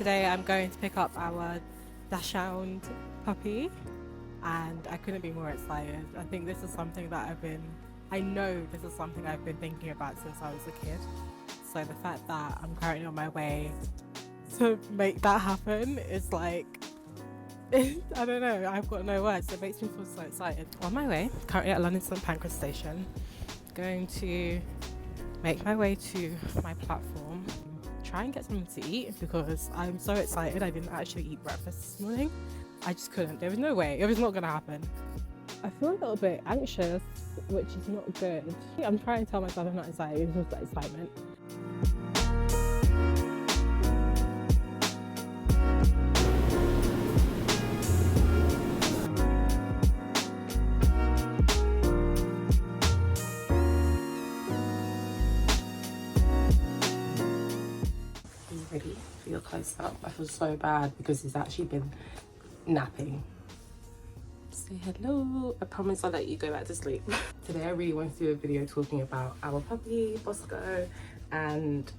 Today I'm going to pick up our Dachshund puppy and I couldn't be more excited. I think this is something that I know this is something I've been thinking about since I was a kid. So the fact that I'm currently on my way to make that happen is like, I don't know, I've got no words. It makes me feel so excited. On my way, currently at London St Pancras station, going to make my way to my platform, try and get something to eat because I'm so excited. I didn't actually eat breakfast this morning. I just couldn't. There was no way. It was not going to happen. I feel a little bit anxious, which is not good. I'm trying to tell myself I'm not excited. It's just that excitement. Ready for your close up. I feel so bad because he's actually been napping. Say hello. I promise I'll let you go back to sleep. Today I really want to do a video talking about our puppy Bosco and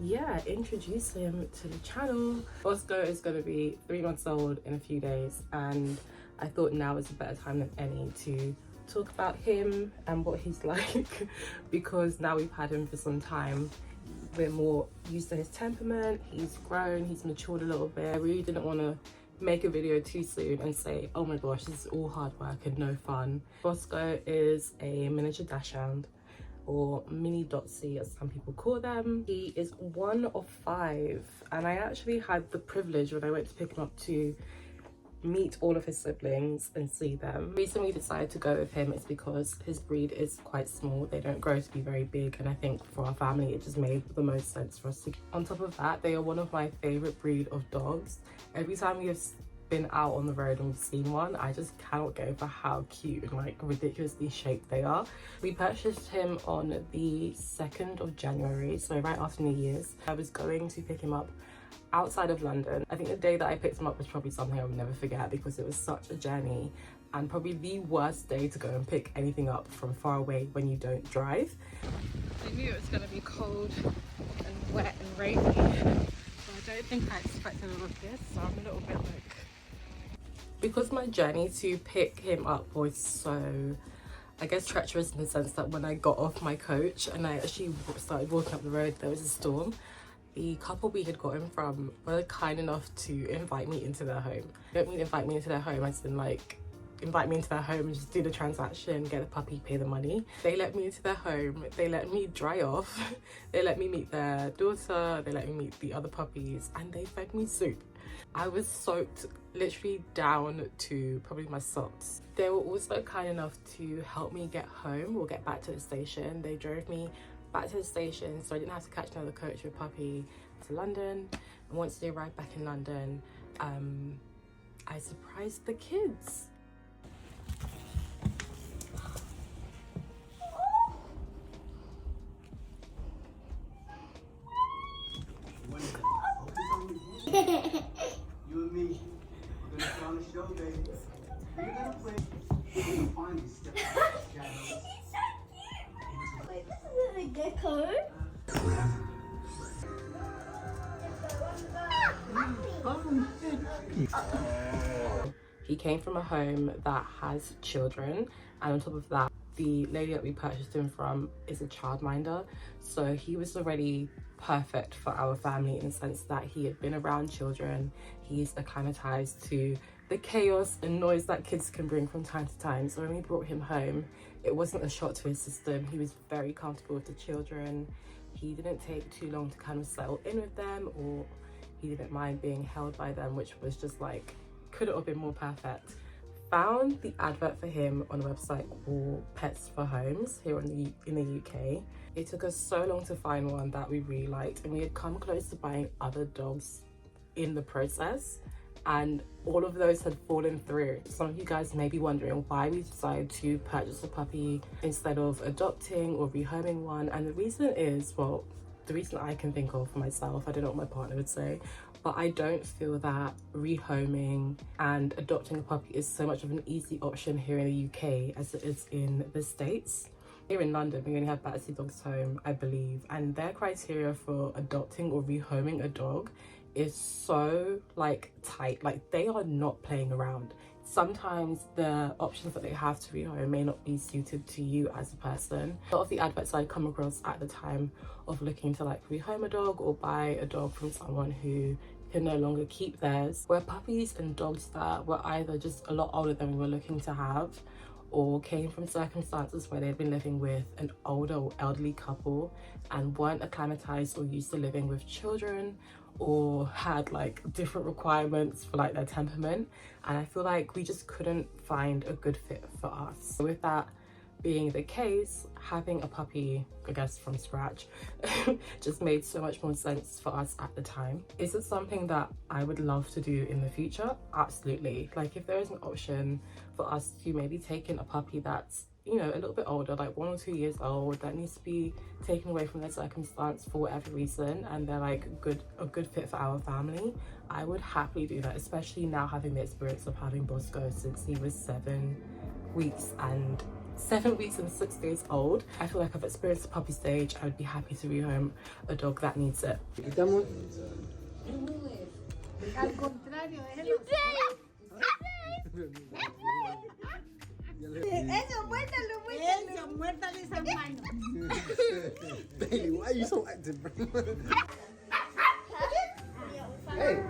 yeah, introduce him to the channel. Bosco is going to be 3 months old in a few days and I thought now is a better time than any to talk about him and what he's like because now we've had him for some time. We're more used to his temperament. He's grown, he's matured a little bit. I really didn't want to make a video too soon and say, oh my gosh, this is all hard work and no fun. Bosco is a miniature Dachshund, or mini Dotsy as some people call them. He is 1 of 5 and I actually had the privilege when I went to pick him up to meet all of his siblings and see them. The reason we decided to go with him is because his breed is quite small. They don't grow to be very big and I think for our family it just made the most sense for us to. On top of that, they are one of my favorite breed of dogs. Every time we have been out on the road and we've seen one, I just cannot get over how cute and like ridiculously shaped they are. We purchased him on the 2nd of January, so right after New Year's. I was going to pick him up outside of London. I think the day that I picked him up was probably something I would never forget because it was such a journey and probably the worst day to go and pick anything up from far away when you don't drive. I knew it was going to be cold and wet and rainy, so I don't think I expected all of this, so I'm a little bit like... Because my journey to pick him up was so, I guess, treacherous in the sense that when I got off my coach and I actually started walking up the road, there was a storm. The couple we had got him from were kind enough to invite me into their home. They don't mean invite me into their home as in like invite me into their home and just do the transaction, get the puppy, pay the money. They let me into their home, they let me dry off, they let me meet their daughter, they let me meet the other puppies and they fed me soup. I was soaked literally down to probably my socks. They were also kind enough to help me get home or get back to the station. They drove me back to the station so I didn't have to catch another coach with puppy to London. And once they arrived back in London, I surprised the kids. You and me, we're gonna put on the show, baby. We're gonna play. We're gonna finally step out of the shadows. He's so cute! Wait, this isn't a gecko. He came from a home that has children, and on top of that, the lady that we purchased him from is a childminder, so he was already perfect for our family in the sense that he had been around children. He's acclimatized to the chaos and noise that kids can bring from time to time. So when we brought him home, it wasn't a shock to his system. He was very comfortable with the children. He didn't take too long to kind of settle in with them, or he didn't mind being held by them, which was just like, couldn't have been more perfect. Found the advert for him on a website called Pets for Homes here in the UK. It took us so long to find one that we really liked, and we had come close to buying other dogs in the process, and all of those had fallen through. Some of you guys may be wondering why we decided to purchase a puppy instead of adopting or rehoming one, and the reason is, well, the reason I can think of for myself, I don't know what my partner would say, but I don't feel that rehoming and adopting a puppy is so much of an easy option here in the UK as it is in the States. Here in London, we only have Battersea Dogs Home, I believe, and their criteria for adopting or rehoming a dog is so like tight, like they are not playing around. Sometimes the options that they have to rehome may not be suited to you as a person. A lot of the adverts I come across at the time of looking to like rehome a dog or buy a dog from someone who can no longer keep theirs were puppies and dogs that were either just a lot older than we were looking to have, or came from circumstances where they'd been living with an older or elderly couple and weren't acclimatized or used to living with children, or had like different requirements for like their temperament. And I feel like we just couldn't find a good fit for us. So with that being the case, having a puppy, I guess from scratch, just made so much more sense for us at the time. Is it something that I would love to do in the future? Absolutely. Like if there is an option for us to maybe take in a puppy that's, you know, a little bit older, like 1 or 2 years old, that needs to be taken away from their circumstance for whatever reason, and they're like a good fit for our family, I would happily do that, especially now having the experience of having Bosco since he was 7 weeks and 6 days old. I feel like I've experienced the puppy stage. I would be happy to rehome a dog that needs it. Eso, muérdalo, muérdalo. Eso, muérdale esa mano. Bailey, why are you so active, bro? Hey.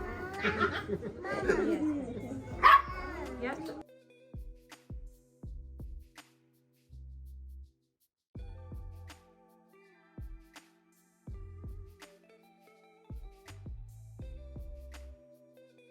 Yes.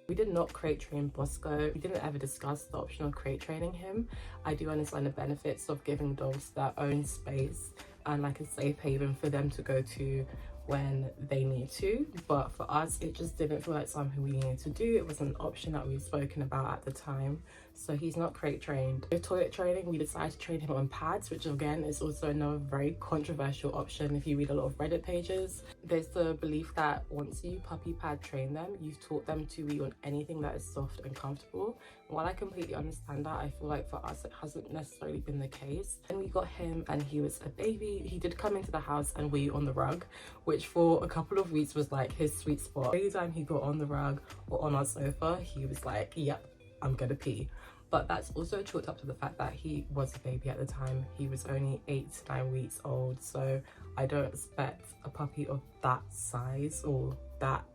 We did not crate train Bosco. We didn't ever discuss the option of crate training him. I do understand the benefits of giving dogs their own space and like a safe haven for them to go to when they need to, but for us it just didn't feel like something we needed to do. It was an option that we've spoken about at the time, so he's not crate trained. With toilet training, we decided to train him on pads, which again is also another very controversial option. If you read a lot of Reddit pages, there's the belief that once you puppy pad train them, you've taught them to be on anything that is soft and comfortable. While I completely understand that, I feel like for us it hasn't necessarily been the case. And we got him and he was a baby. He did come into the house and wee on the rug, which for a couple of weeks was like his sweet spot. Every time he got on the rug or on our sofa, he was like, yep, I'm gonna pee. But that's also chalked up to the fact that he was a baby at the time. He was only 8 to 9 weeks old, so I don't expect a puppy of that size or that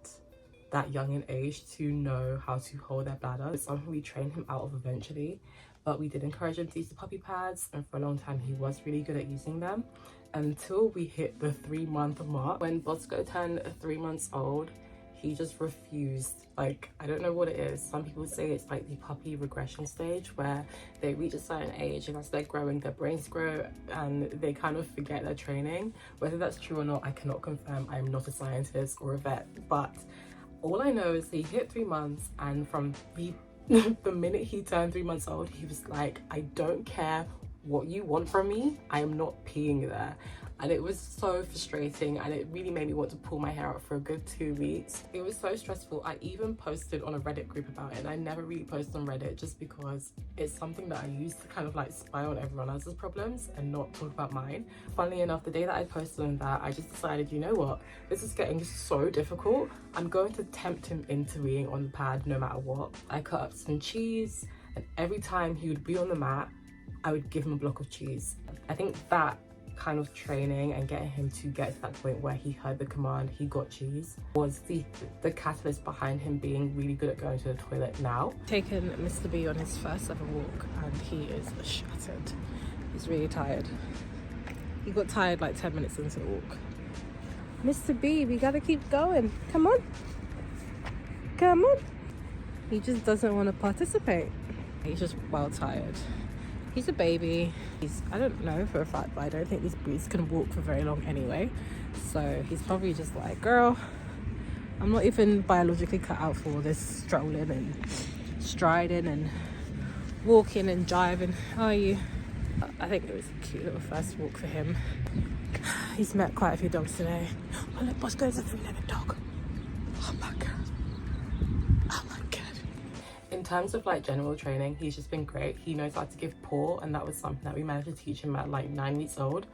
young in age to know how to hold their bladder. It's something we trained him out of eventually, but we did encourage him to use the puppy pads, and for a long time he was really good at using them until we hit the 3-month mark. When Bosco turned 3 months old, he just refused. Like, I don't know what it is. Some people say it's like the puppy regression stage where they reach a certain age and as they're growing, their brains grow and they kind of forget their training. Whether that's true or not, I cannot confirm. I am not a scientist or a vet, but all I know is he hit 3 months, and from the minute he turned 3 months old, he was like, I don't care what you want from me, I am not peeing there. And it was so frustrating, and it really made me want to pull my hair out for a good 2 weeks. It was so stressful. I even posted on a Reddit group about it, and I never really post on Reddit just because it's something that I use to kind of like spy on everyone else's problems and not talk about mine. Funnily enough, the day that I posted on that, I just decided, you know what, this is getting so difficult. I'm going to tempt him into weeing on the pad no matter what. I cut up some cheese, and every time he would be on the mat, I would give him a block of cheese. I think that kind of training and getting him to get to that point where he heard the command, he got cheese, was the catalyst behind him being really good at going to the toilet now. Taken Mr. B on his first ever walk and he is shattered. He's really tired. He got tired like 10 minutes into the walk. Mr. B, we gotta keep going. Come on. Come on. He just doesn't want to participate. He's just well tired. He's a baby. I don't know for a fact, but I don't think these breeds can walk for very long anyway. So he's probably just like, girl, I'm not even biologically cut out for this strolling and striding and walking and jiving, are you? I think it was a cute little first walk for him. He's met quite a few dogs today. Oh look, Bosco's a 3-legged dog. Oh my god. Oh my god. In terms of like general training, he's just been great. He knows how to give paw, and that was something that we managed to teach him at like 9 weeks old.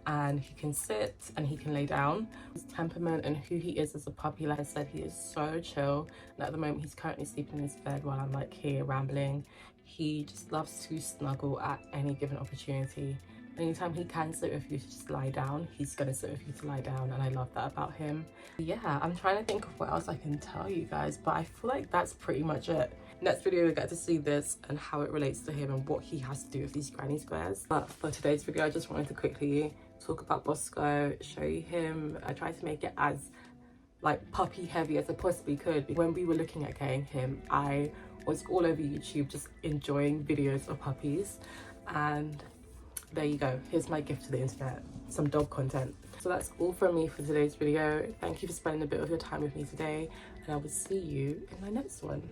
and he can sit and he can lay down. His temperament and who he is as a puppy, like I said, he is so chill, and at the moment he's currently sleeping in his bed while I'm like here rambling. He just loves to snuggle at any given opportunity. Anytime he can sit with you to just lie down, he's gonna sit with you to lie down, and I love that about him. Yeah, I'm trying to think of what else I can tell you guys, but I feel like that's pretty much it. Next video we get to see this and how it relates to him and what he has to do with these granny squares. But for today's video, I just wanted to quickly talk about Bosco, show you him. I tried to make it as like puppy heavy as I possibly could. When we were looking at getting him, I was all over YouTube just enjoying videos of puppies, and there you go, here's my gift to the internet, some dog content. So that's all from me for today's video. Thank you for spending a bit of your time with me today, and I will see you in my next one.